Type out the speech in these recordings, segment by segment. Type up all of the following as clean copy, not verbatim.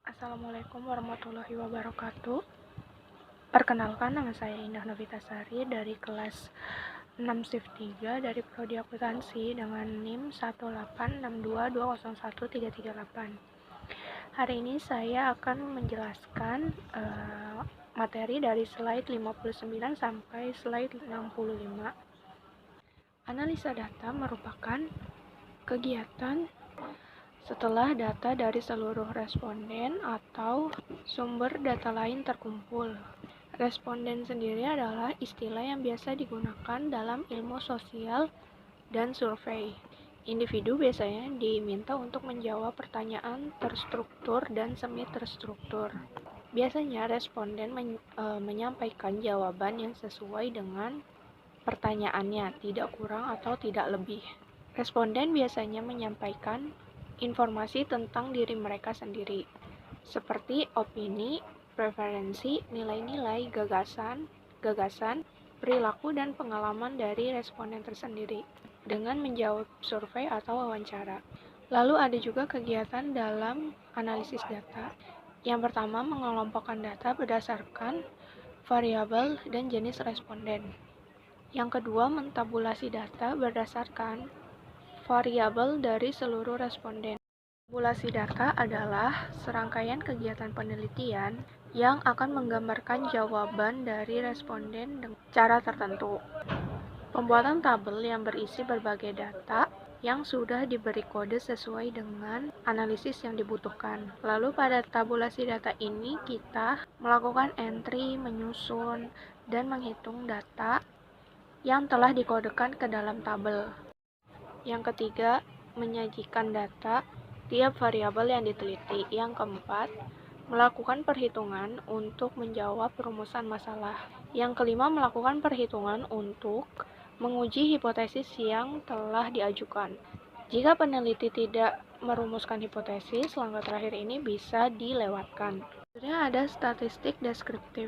Assalamualaikum warahmatullahi wabarakatuh. Perkenalkan, nama saya Indah Novitasari dari kelas 6 Shift 3 dari Prodi Akuntansi dengan NIM 186220138. Hari ini saya akan menjelaskan materi dari slide 59 sampai slide 65. Analisa data merupakan kegiatan setelah data dari seluruh responden atau sumber data lain terkumpul. Responden sendiri adalah istilah yang biasa digunakan dalam ilmu sosial dan survei. Individu biasanya diminta untuk menjawab pertanyaan terstruktur dan semi terstruktur. Biasanya responden menyampaikan jawaban yang sesuai dengan pertanyaannya, tidak kurang atau tidak lebih. Responden biasanya menyampaikan informasi tentang diri mereka sendiri, seperti opini, preferensi, nilai-nilai, gagasan, perilaku, dan pengalaman dari responden tersendiri dengan menjawab survei atau wawancara. Lalu ada juga kegiatan dalam analisis data. Yang pertama, mengelompokkan data berdasarkan variabel dan jenis responden. Yang kedua, mentabulasi data berdasarkan variabel dari seluruh responden. Tabulasi data adalah serangkaian kegiatan penelitian yang akan menggambarkan jawaban dari responden dengan cara tertentu. Pembuatan tabel yang berisi berbagai data yang sudah diberi kode sesuai dengan analisis yang dibutuhkan. Lalu pada tabulasi data ini kita melakukan entry, menyusun, dan menghitung data yang telah dikodekan ke dalam tabel. Yang ketiga, menyajikan data tiap variabel yang diteliti. Yang keempat, melakukan perhitungan untuk menjawab rumusan masalah. Yang kelima, melakukan perhitungan untuk menguji hipotesis yang telah diajukan. Jika peneliti tidak merumuskan hipotesis, langkah terakhir ini bisa dilewatkan. Selanjutnya ada statistik deskriptif.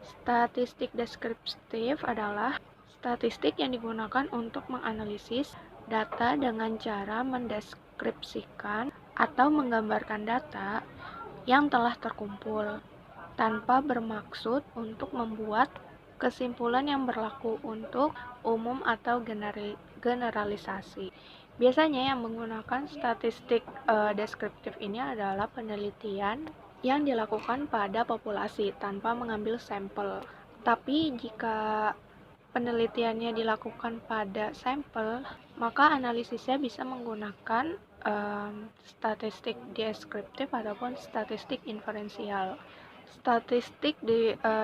Statistik deskriptif adalah statistik yang digunakan untuk menganalisis data dengan cara mendeskripsikan atau menggambarkan data yang telah terkumpul, tanpa bermaksud untuk membuat kesimpulan yang berlaku untuk umum atau generalisasi. Biasanya yang menggunakan statistik deskriptif ini adalah penelitian yang dilakukan pada populasi tanpa mengambil sampel. Tapi jika penelitiannya dilakukan pada sampel, maka analisisnya bisa menggunakan statistik deskriptif ataupun statistik inferensial. Statistik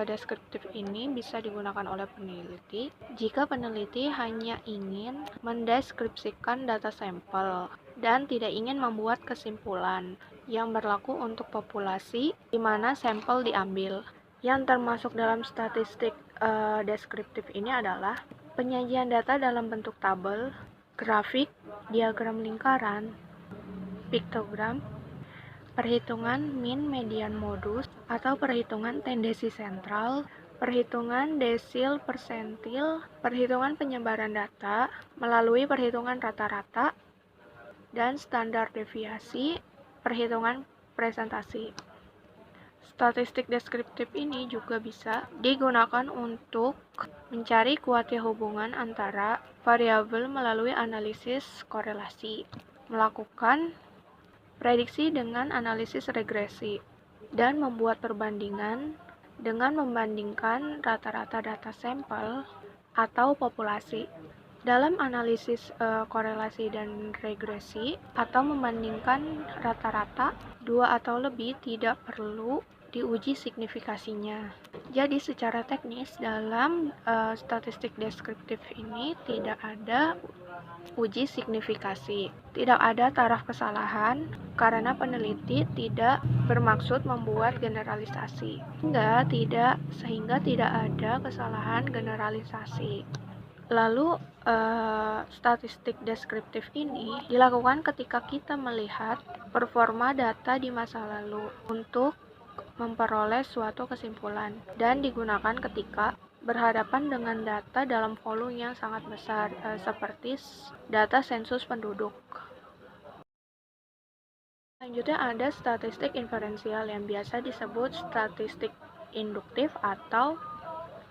deskriptif ini bisa digunakan oleh peneliti jika peneliti hanya ingin mendeskripsikan data sampel dan tidak ingin membuat kesimpulan yang berlaku untuk populasi di mana sampel diambil. Yang termasuk dalam statistik deskriptif ini adalah penyajian data dalam bentuk tabel, grafik, diagram lingkaran, piktogram, perhitungan mean median modus atau perhitungan tendensi sentral, perhitungan desil persentil, perhitungan penyebaran data melalui perhitungan rata-rata, dan standar deviasi, perhitungan presentasi. Statistik deskriptif ini juga bisa digunakan untuk mencari kuatnya hubungan antara variabel melalui analisis korelasi, melakukan prediksi dengan analisis regresi, dan membuat perbandingan dengan membandingkan rata-rata data sampel atau populasi. Dalam analisis korelasi dan regresi atau membandingkan rata-rata, dua atau lebih tidak perlu diuji signifikasinya. Jadi secara teknis dalam statistik deskriptif ini tidak ada uji signifikasi, tidak ada taraf kesalahan karena peneliti tidak bermaksud membuat generalisasi, sehingga tidak ada kesalahan generalisasi. Lalu statistik deskriptif ini dilakukan ketika kita melihat performa data di masa lalu untuk memperoleh suatu kesimpulan, dan digunakan ketika berhadapan dengan data dalam volume yang sangat besar, seperti data sensus penduduk. Selanjutnya ada statistik inferensial yang biasa disebut statistik induktif atau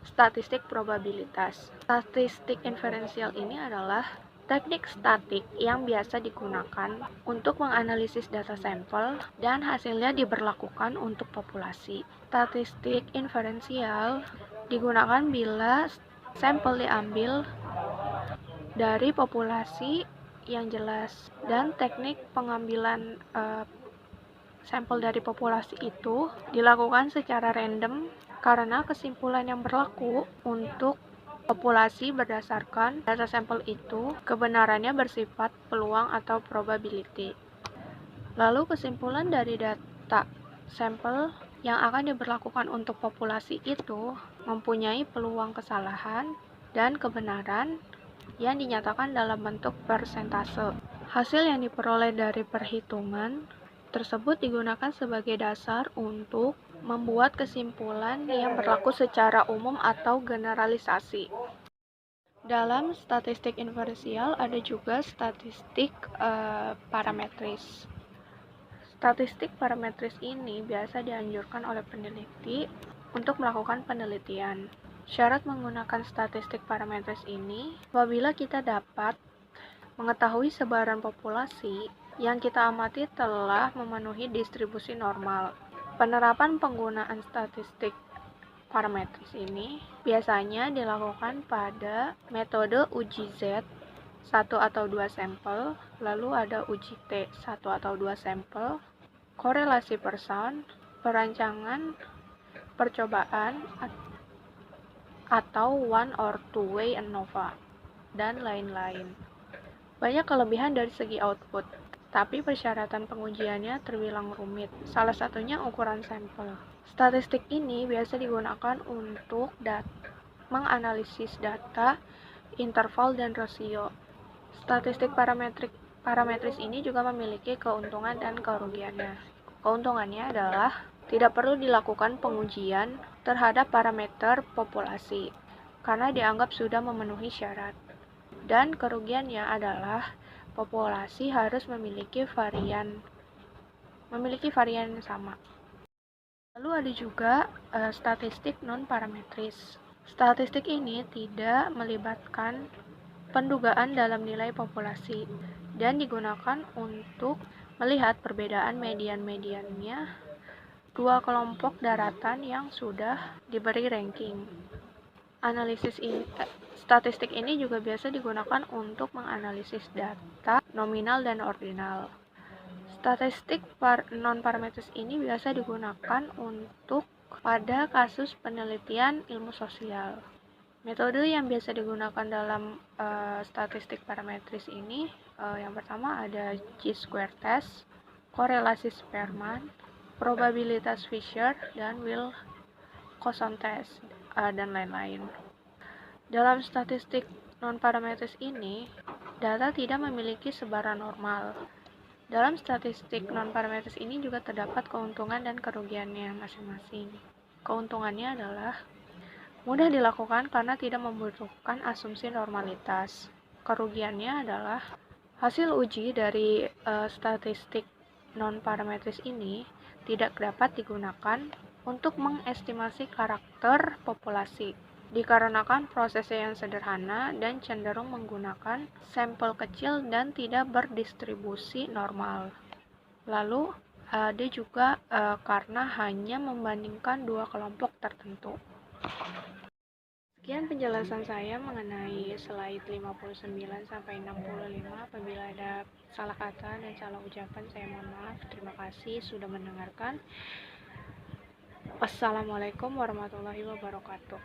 statistik probabilitas. Statistik inferensial ini adalah teknik statik yang biasa digunakan untuk menganalisis data sampel dan hasilnya diberlakukan untuk populasi. Statistik inferensial digunakan bila sampel diambil dari populasi yang jelas dan teknik pengambilan sampel dari populasi itu dilakukan secara random karena kesimpulan yang berlaku untuk populasi berdasarkan data sampel itu kebenarannya bersifat peluang atau probability. Lalu kesimpulan dari data sampel yang akan diberlakukan untuk populasi itu mempunyai peluang kesalahan dan kebenaran yang dinyatakan dalam bentuk persentase. Hasil yang diperoleh dari perhitungan tersebut digunakan sebagai dasar untuk membuat kesimpulan yang berlaku secara umum atau generalisasi. Dalam statistik inferensial ada juga statistik parametris. Statistik parametris ini biasa dianjurkan oleh peneliti untuk melakukan penelitian. Syarat menggunakan statistik parametris ini apabila kita dapat mengetahui sebaran populasi yang kita amati telah memenuhi distribusi normal. Penerapan penggunaan statistik parametris ini biasanya dilakukan pada metode uji Z 1 atau 2 sampel, lalu ada uji T 1 atau 2 sampel, korelasi Pearson, perancangan percobaan atau one or two way ANOVA, dan lain-lain. Banyak kelebihan dari segi output, tapi persyaratan pengujiannya terbilang rumit. Salah satunya ukuran sampel. Statistik ini biasa digunakan untuk menganalisis data, interval, dan rasio. Statistik parametris ini juga memiliki keuntungan dan kerugiannya. Keuntungannya adalah tidak perlu dilakukan pengujian terhadap parameter populasi karena dianggap sudah memenuhi syarat. Dan kerugiannya adalah populasi harus memiliki varian yang sama. Lalu ada juga statistik non-parametris. Statistik ini tidak melibatkan pendugaan dalam nilai populasi dan digunakan untuk melihat perbedaan median-mediannya dua kelompok daratan yang sudah diberi ranking. Statistik ini juga biasa digunakan untuk menganalisis data nominal dan ordinal. Statistik non-parametris ini biasa digunakan untuk pada kasus penelitian ilmu sosial. Metode yang biasa digunakan dalam statistik parametris ini yang pertama ada chi-square test, korelasi Spearman, probabilitas Fisher, dan Wilcoxon test, dan lain-lain. Dalam statistik non-parametris ini, data tidak memiliki sebaran normal. Dalam statistik non-parametris ini juga terdapat keuntungan dan kerugiannya masing-masing. Keuntungannya adalah mudah dilakukan karena tidak membutuhkan asumsi normalitas. Kerugiannya adalah hasil uji dari statistik non-parametris ini tidak dapat digunakan untuk mengestimasi karakter populasi, dikarenakan prosesnya yang sederhana dan cenderung menggunakan sampel kecil dan tidak berdistribusi normal. Lalu ada juga karena hanya membandingkan dua kelompok tertentu. Sekian penjelasan saya mengenai slide 59 sampai 65. Apabila ada salah kata dan salah ucapan, saya mohon maaf. Terima kasih sudah mendengarkan. Wassalamualaikum warahmatullahi wabarakatuh.